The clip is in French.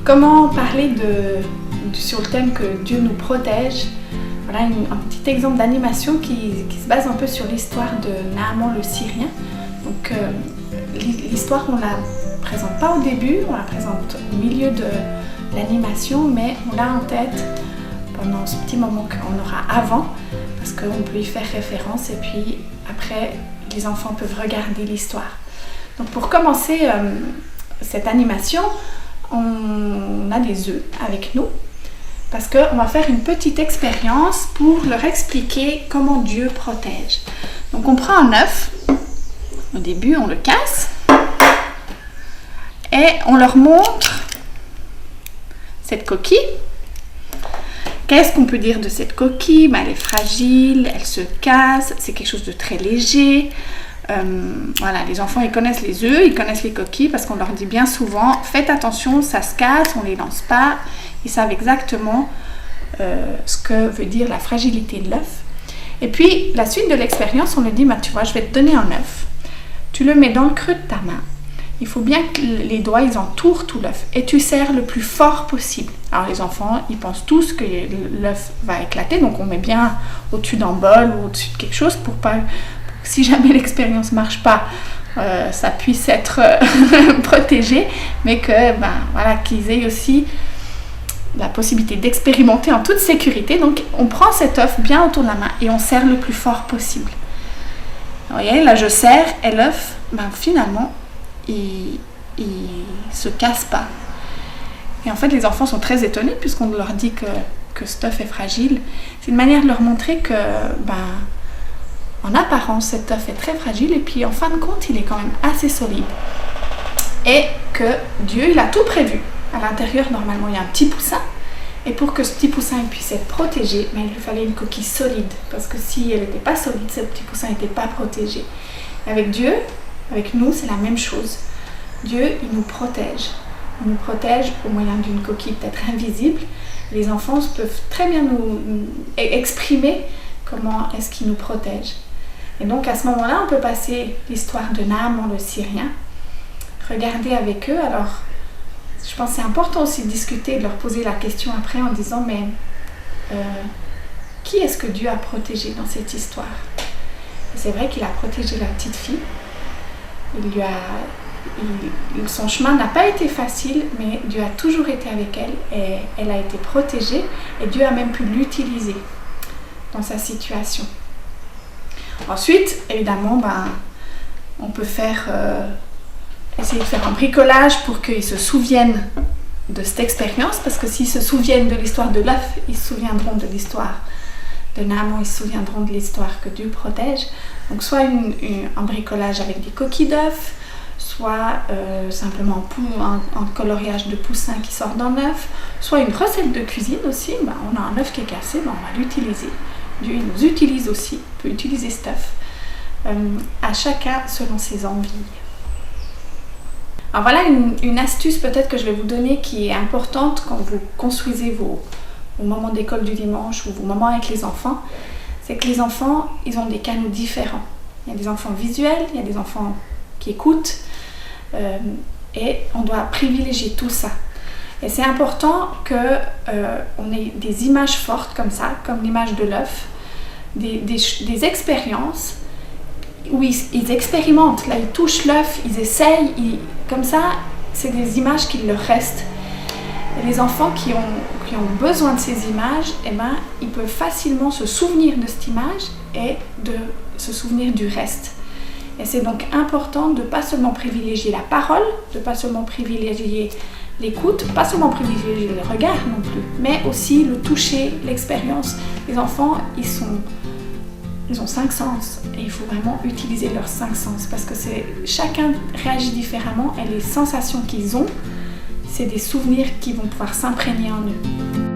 comment parler sur le thème que Dieu nous protège. Voilà un petit exemple d'animation qui se base un peu sur l'histoire de Naaman le Syrien. Donc l'histoire, on ne la présente pas au début, on la présente au milieu de l'animation, mais on l'a en tête pendant ce petit moment qu'on aura avant, parce qu'on peut y faire référence et puis après les enfants peuvent regarder l'histoire. Donc pour commencer cette animation, on a des œufs avec nous parce qu'on va faire une petite expérience pour leur expliquer comment Dieu protège. Donc on prend un œuf, au début on le casse et on leur montre cette coquille. Qu'est-ce qu'on peut dire de cette coquille? Elle est fragile, elle se casse, c'est quelque chose de très léger. Voilà, les enfants ils connaissent les œufs, ils connaissent les coquilles parce qu'on leur dit bien souvent faites attention, ça se casse, on ne les lance pas. Ils savent exactement ce que veut dire la fragilité de l'œuf. Et puis la suite de l'expérience, on leur dit tu vois, je vais te donner un œuf, tu le mets dans le creux de ta main. Il faut bien que les doigts ils entourent tout l'œuf et tu serres le plus fort possible. Alors les enfants ils pensent tous que l'œuf va éclater, donc on met bien au-dessus d'un bol ou au-dessus de quelque chose pour pas, si jamais l'expérience marche pas, ça puisse être protégé, mais que voilà, qu'ils aient aussi la possibilité d'expérimenter en toute sécurité. Donc on prend cet œuf bien autour de la main et on serre le plus fort possible. Vous voyez, là je serre et l'œuf, finalement il se casse pas. Et en fait les enfants sont très étonnés puisqu'on leur dit que cet œuf est fragile. C'est une manière de leur montrer que en apparence cet œuf est très fragile et puis en fin de compte il est quand même assez solide. Et que Dieu il a tout prévu. À l'intérieur normalement il y a un petit poussin. Et pour que ce petit poussin puisse être protégé, il lui fallait une coquille solide. Parce que si elle n'était pas solide, ce petit poussin n'était pas protégé. Avec Dieu, avec nous, c'est la même chose. Dieu, il nous protège. Il nous protège au moyen d'une coquille peut-être invisible. Les enfants peuvent très bien nous exprimer comment est-ce qu'il nous protège. Et donc à ce moment-là, on peut passer l'histoire de Naaman le Syrien. Regarder avec eux. Alors, je pense que c'est important aussi de discuter, de leur poser la question après en disant qui est-ce que Dieu a protégé dans cette histoire? Et c'est vrai qu'il a protégé la petite fille. Son chemin n'a pas été facile, mais Dieu a toujours été avec elle et elle a été protégée et Dieu a même pu l'utiliser dans sa situation. Ensuite, évidemment, on peut essayer de faire un bricolage pour qu'ils se souviennent de cette expérience, parce que s'ils se souviennent de l'histoire de l'œuf, ils se souviendront de l'histoire de Naaman, ils se souviendront de l'histoire que Dieu protège. Donc soit un bricolage avec des coquilles d'œufs, soit simplement un coloriage de poussin qui sort d'un œuf, soit une recette de cuisine aussi. On a un œuf qui est cassé, on va l'utiliser. Dieu il nous utilise aussi, on peut utiliser cet œuf, à chacun selon ses envies. Alors voilà une astuce peut-être que je vais vous donner qui est importante quand vous construisez vos moments d'école du dimanche ou vos moments avec les enfants. C'est que les enfants, ils ont des canaux différents. Il y a des enfants visuels, il y a des enfants qui écoutent et on doit privilégier tout ça. Et c'est important qu'on ait des images fortes comme ça, comme l'image de l'œuf, des expériences où ils expérimentent, là ils touchent l'œuf, ils essayent, comme ça c'est des images qui leur restent. Et les enfants qui ont besoin de ces images, ils peuvent facilement se souvenir de cette image et de se souvenir du reste. Et c'est donc important de ne pas seulement privilégier la parole, de ne pas seulement privilégier l'écoute, pas seulement privilégier le regard non plus, mais aussi le toucher, l'expérience. Les enfants, ils ont 5 sens et il faut vraiment utiliser leurs 5 sens parce que chacun réagit différemment et les sensations qu'ils ont, c'est des souvenirs qui vont pouvoir s'imprégner en eux.